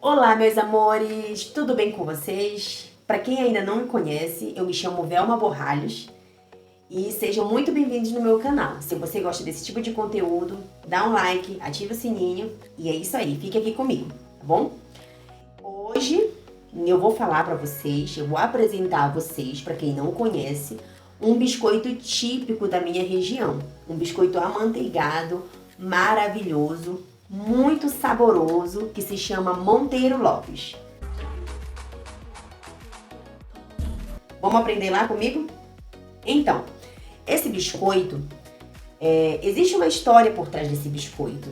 Olá, meus amores, tudo bem com vocês? Para quem ainda não me conhece, eu me chamo Velma Borralhos e sejam muito bem-vindos no meu canal. Se você gosta desse tipo de conteúdo, dá um like, ativa o sininho e é isso aí, fique aqui comigo, tá bom? Hoje eu vou falar para vocês, eu vou apresentar a vocês, para quem não conhece, um biscoito típico da minha região. Um biscoito amanteigado, maravilhoso, muito saboroso, que se chama Monteiro Lopes. Vamos aprender lá comigo? Então, esse biscoito, existe uma história por trás desse biscoito,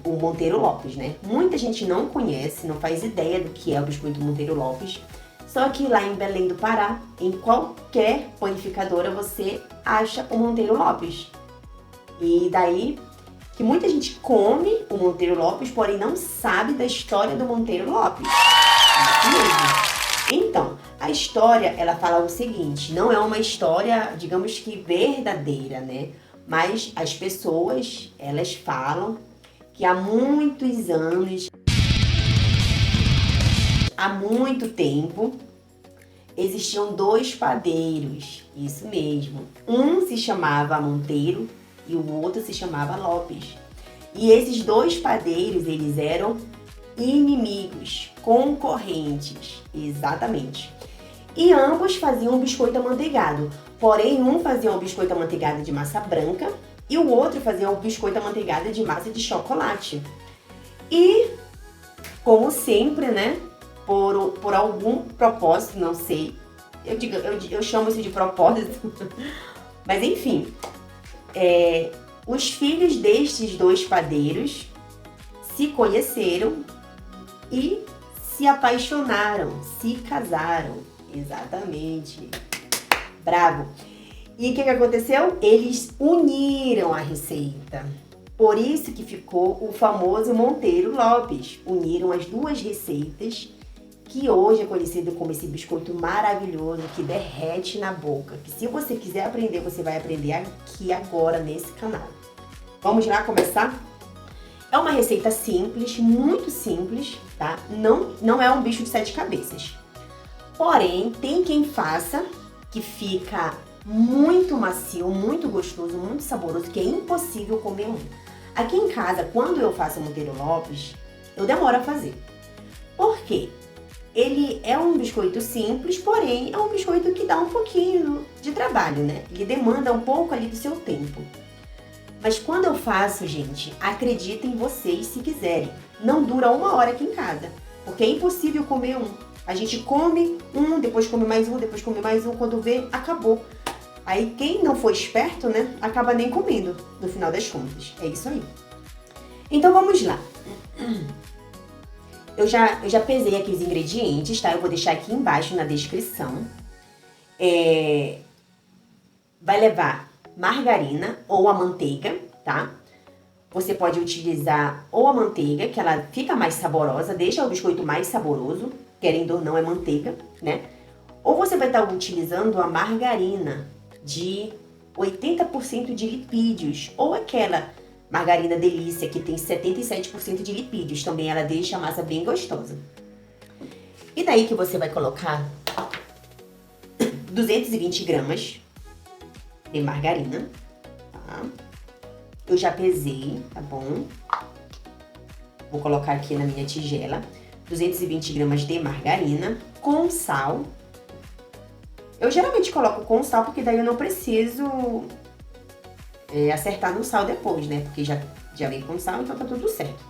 o Monteiro Lopes, né? Muita gente não conhece, não faz ideia do que é o biscoito Monteiro Lopes. Só que lá em Belém do Pará, em qualquer panificadora, você acha o Monteiro Lopes. E daí que muita gente come o Monteiro Lopes, porém não sabe da história do Monteiro Lopes. Isso mesmo. Então, a história, ela fala o seguinte, não é uma história, digamos que verdadeira, né? Mas as pessoas, elas falam que há muitos anos, há muito tempo, existiam dois padeiros, isso mesmo. Um se chamava Monteiro e o outro se chamava Lopes. E esses dois padeiros, eles eram inimigos, concorrentes, exatamente. E ambos faziam um biscoito amanteigado, porém um fazia um biscoito amanteigado de massa branca e o outro fazia um biscoito amanteigado de massa de chocolate. E, como sempre, né, por algum propósito, não sei, eu chamo isso de propósito, mas enfim, os filhos destes dois padeiros se conheceram e se apaixonaram, se casaram, exatamente, bravo. E o que aconteceu? Eles uniram a receita, por isso que ficou o famoso Monteiro Lopes, uniram as duas receitas, que hoje é conhecido como esse biscoito maravilhoso que derrete na boca, que se você quiser aprender, você vai aprender aqui agora nesse canal. Vamos lá começar? É uma receita simples, muito simples, tá? Não é um bicho de 7 cabeças. Porém, tem quem faça, que fica muito macio, muito gostoso, muito saboroso, que é impossível comer um. Aqui em casa, quando eu faço o Monteiro Lopes, eu demoro a fazer. Por quê? Ele é um biscoito simples, porém é um biscoito que dá um pouquinho de trabalho, né? Ele demanda um pouco ali do seu tempo. Mas quando eu faço, gente, acreditem vocês se quiserem, não dura 1 hora aqui em casa, porque é impossível comer um. A gente come um, depois come mais um, depois come mais um, quando vê, acabou. Aí quem não for esperto, né, acaba nem comendo, no final das contas. É isso aí. Então vamos lá. Eu já pesei aqui os ingredientes, tá? Eu vou deixar aqui embaixo na descrição. Vai levar margarina ou a manteiga, tá? Você pode utilizar ou a manteiga, que ela fica mais saborosa, deixa o biscoito mais saboroso, querendo ou não é manteiga, né? Ou você vai estar utilizando a margarina de 80% de lipídios, ou aquela margarina delícia, que tem 77% de lipídios. Também ela deixa a massa bem gostosa. E daí que você vai colocar 220 gramas de margarina, tá? Eu já pesei, tá bom? Vou colocar aqui na minha tigela. 220 gramas de margarina com sal. Eu geralmente coloco com sal, porque daí eu não preciso acertar no sal depois, né? Porque já vem com sal, então tá tudo certo.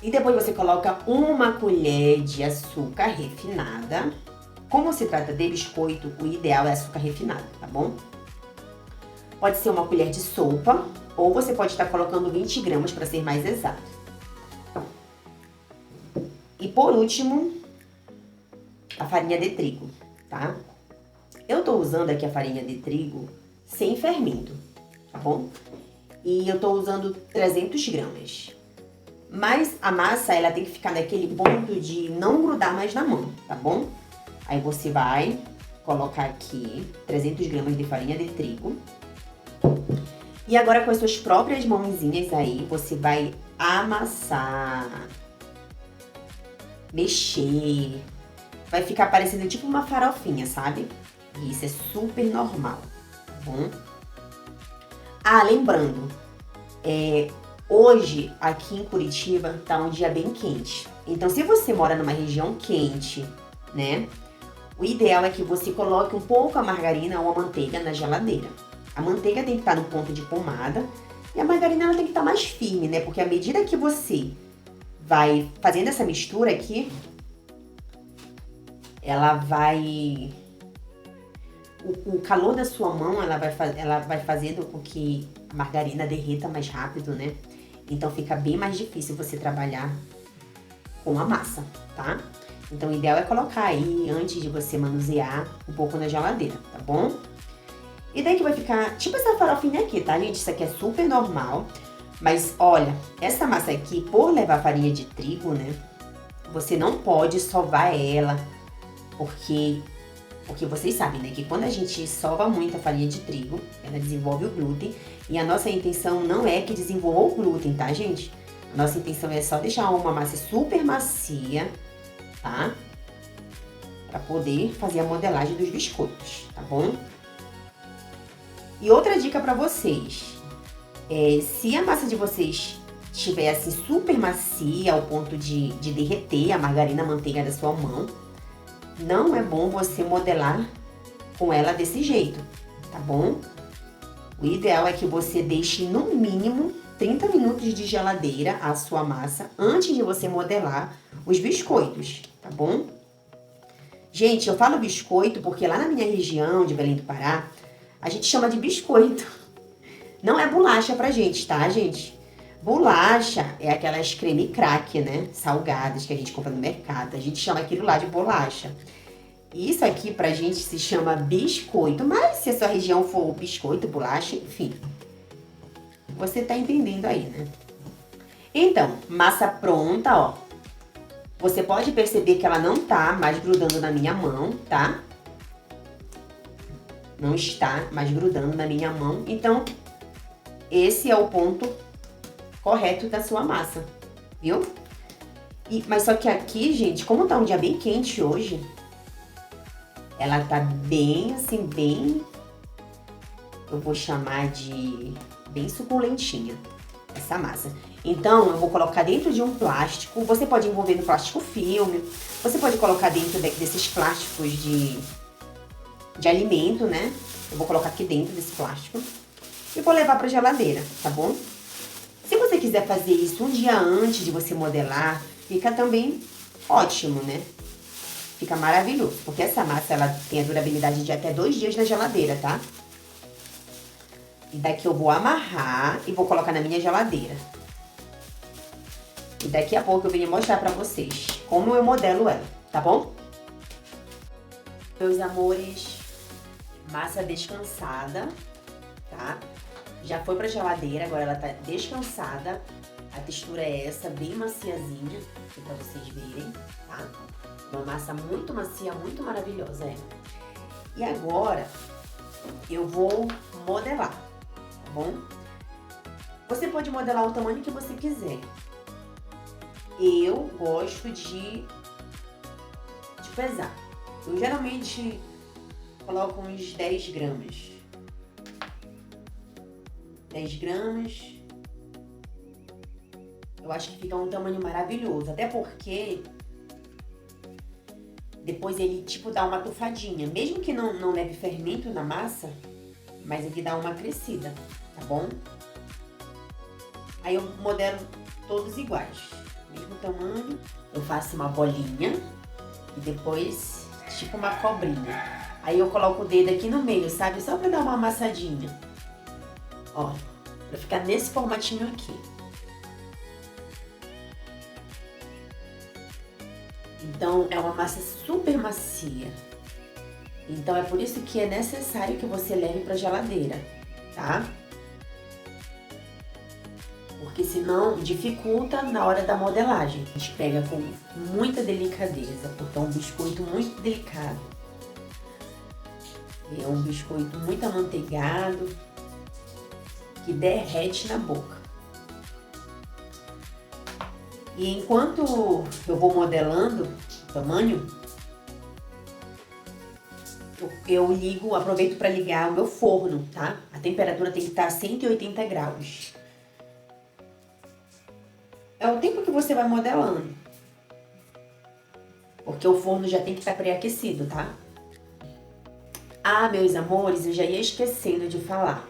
E depois você coloca 1 colher de açúcar refinada. Como se trata de biscoito, o ideal é açúcar refinado, tá bom? Pode ser 1 colher de sopa, ou você pode estar colocando 20 gramas para ser mais exato. E por último, a farinha de trigo, tá? Eu tô usando aqui a farinha de trigo sem fermento, tá bom? E eu tô usando 300 gramas. Mas a massa, ela tem que ficar naquele ponto de não grudar mais na mão, tá bom? Aí você vai colocar aqui 300 gramas de farinha de trigo. E agora com as suas próprias mãozinhas aí, você vai amassar mexer. Vai ficar parecendo tipo uma farofinha, sabe? E isso é super normal, tá bom? Ah, lembrando, hoje aqui em Curitiba tá um dia bem quente. Então, se você mora numa região quente, né? O ideal é que você coloque um pouco a margarina ou a manteiga na geladeira. A manteiga tem que estar no ponto de pomada e a margarina ela tem que estar mais firme, né? Porque à medida que você vai fazendo essa mistura aqui, ela vai... O calor da sua mão, ela vai fazendo com que a margarina derreta mais rápido, né? Então fica bem mais difícil você trabalhar com a massa, tá? Então o ideal é colocar aí, antes de você manusear, um pouco na geladeira, tá bom? E daí que vai ficar tipo essa farofinha aqui, tá, gente? Isso aqui é super normal. Mas olha, essa massa aqui, por levar farinha de trigo, né? Você não pode sovar ela, porque vocês sabem, né, que quando a gente sova muito a farinha de trigo, ela desenvolve o glúten. E a nossa intenção não é que desenvolva o glúten, tá, gente? A nossa intenção é só deixar uma massa super macia, tá? Pra poder fazer a modelagem dos biscoitos, tá bom? E outra dica pra vocês, se a massa de vocês estiver assim super macia, ao ponto de derreter a margarina, a manteiga da sua mão, não é bom você modelar com ela desse jeito, tá bom? O ideal é que você deixe no mínimo 30 minutos de geladeira a sua massa antes de você modelar os biscoitos, tá bom? Gente, eu falo biscoito porque lá na minha região de Belém do Pará, a gente chama de biscoito. Não é bolacha pra gente, tá, gente? Bolacha é aquelas creme crack, né? Salgadas que a gente compra no mercado. A gente chama aquilo lá de bolacha. Isso aqui pra gente se chama biscoito. Mas se a sua região for biscoito, bolacha, enfim. Você tá entendendo aí, né? Então, massa pronta, ó. Você pode perceber que ela não tá mais grudando na minha mão, tá? Não está mais grudando na minha mão. Então, esse é o ponto correto da sua massa, viu? Mas só que aqui, gente, como tá um dia bem quente hoje, ela tá bem, assim, bem... Eu vou chamar de bem suculentinha, essa massa. Então, eu vou colocar dentro de um plástico. Você pode envolver no plástico filme. Você pode colocar dentro desses plásticos de alimento, né? Eu vou colocar aqui dentro desse plástico. E vou levar pra geladeira, tá bom? Se você quiser fazer isso um dia antes de você modelar, fica também ótimo, né? Fica maravilhoso, porque essa massa, ela tem a durabilidade de até 2 dias na geladeira, tá? E daqui eu vou amarrar e vou colocar na minha geladeira. E daqui a pouco eu venho mostrar pra vocês como eu modelo ela, tá bom? Meus amores, massa descansada, tá? Já foi pra geladeira, agora ela tá descansada. A textura é essa, bem maciazinha, aqui pra vocês verem, tá? Uma massa muito macia, muito maravilhosa, E agora, eu vou modelar, tá bom? Você pode modelar o tamanho que você quiser. Eu gosto de pesar. Eu geralmente coloco uns 10 gramas. 10 gramas. Eu acho que fica um tamanho maravilhoso. Até porque depois ele tipo dá uma tufadinha. Mesmo que não leve fermento na massa, mas ele dá uma crescida, tá bom? Aí eu modelo todos iguais. Mesmo tamanho. Eu faço uma bolinha e depois tipo uma cobrinha. Aí eu coloco o dedo aqui no meio, sabe? Só pra dar uma amassadinha. Ó, pra ficar nesse formatinho aqui. Então, é uma massa super macia. Então, é por isso que é necessário que você leve pra geladeira, tá? Porque senão dificulta na hora da modelagem. A gente pega com muita delicadeza, porque é um biscoito muito delicado. É um biscoito muito amanteigado, que derrete na boca. E enquanto eu vou modelando o tamanho, eu aproveito para ligar o meu forno, tá? A temperatura tem que estar a 180 graus. É o tempo que você vai modelando. Porque o forno já tem que estar pré-aquecido, tá? Ah, meus amores, eu já ia esquecendo de falar.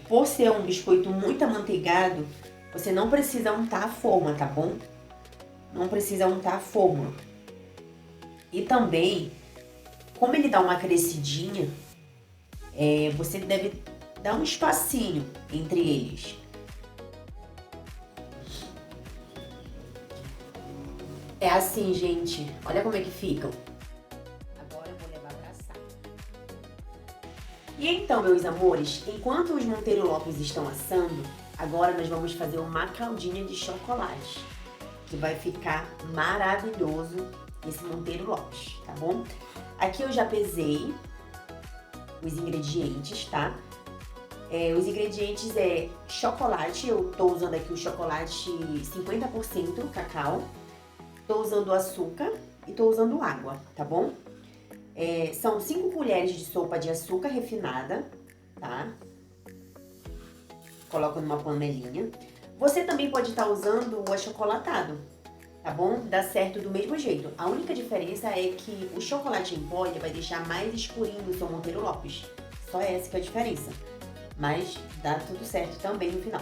Por ser um biscoito muito amanteigado, você não precisa untar a forma, tá bom? Não precisa untar a forma. E também, como ele dá uma crescidinha, você deve dar um espacinho entre eles. É assim, gente. Olha como é que ficam. Agora eu vou levar pra assar. E então, meus amores, enquanto os Monteiro Lopes estão assando, agora nós vamos fazer uma caldinha de chocolate, que vai ficar maravilhoso esse Monteiro Lopes, tá bom? Aqui eu já pesei os ingredientes, tá? Os ingredientes é chocolate, eu tô usando aqui o chocolate 50% cacau, tô usando açúcar e tô usando água, tá bom? São 5 colheres de sopa de açúcar refinada, tá? Coloco numa panelinha. Você também pode estar usando o achocolatado, tá bom? Dá certo do mesmo jeito. A única diferença é que o chocolate em pó ele vai deixar mais escurinho o seu Monteiro Lopes. Só essa que é a diferença. Mas dá tudo certo também no final.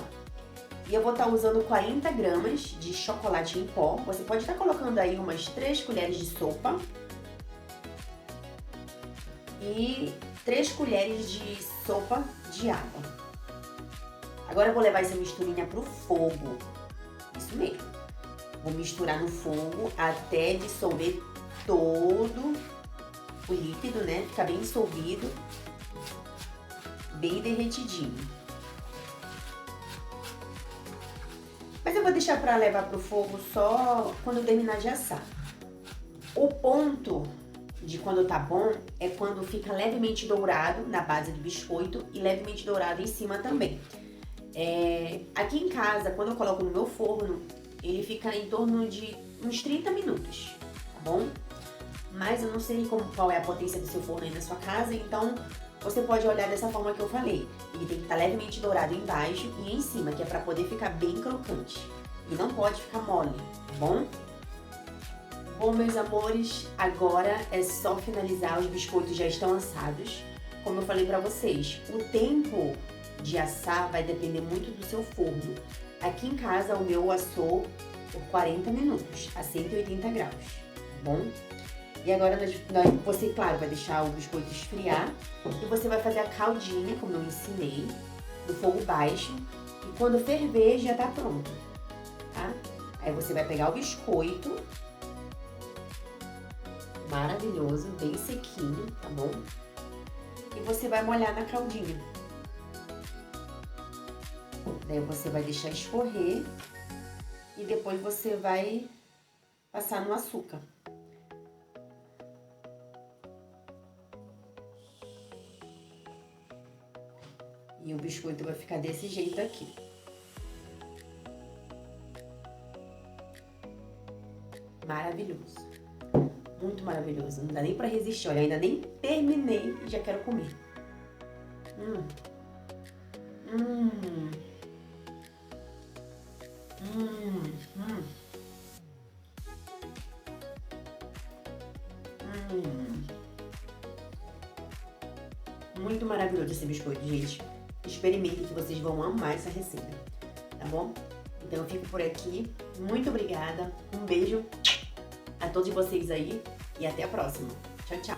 E eu vou estar usando 40 gramas de chocolate em pó. Você pode estar colocando aí umas 3 colheres de sopa. E 3 colheres de sopa de água. Agora eu vou levar essa misturinha pro fogo. Isso mesmo. Vou misturar no fogo até dissolver todo o líquido, né? Ficar bem dissolvido, bem derretidinho. Mas eu vou deixar para levar pro fogo só quando eu terminar de assar. O ponto de quando tá bom é quando fica levemente dourado na base do biscoito e levemente dourado em cima também. Aqui em casa, quando eu coloco no meu forno, ele fica em torno de uns 30 minutos, tá bom? Mas eu não sei qual é a potência do seu forno aí na sua casa, então você pode olhar dessa forma que eu falei. Ele tem que estar levemente dourado embaixo e em cima, que é para poder ficar bem crocante. E não pode ficar mole, tá bom? Bom, meus amores, agora é só finalizar. Os biscoitos já estão assados. Como eu falei para vocês, o tempo de assar vai depender muito do seu forno. Aqui em casa o meu assou por 40 minutos, a 180 graus, tá bom? E agora você, claro, vai deixar o biscoito esfriar e você vai fazer a caldinha, como eu ensinei, no fogo baixo. E quando ferver, já tá pronto, tá? Aí você vai pegar o biscoito, maravilhoso, bem sequinho, tá bom? E você vai molhar na caldinha. Daí você vai deixar escorrer e depois você vai passar no açúcar. E o biscoito vai ficar desse jeito aqui. Maravilhoso. Muito maravilhoso. Não dá nem pra resistir. Olha, ainda nem terminei e já quero comer. Muito maravilhoso esse biscoito, gente. Experimentem que vocês vão amar essa receita, tá bom? Então eu fico por aqui. Muito obrigada. Um beijo a todos vocês aí e até a próxima. Tchau, tchau.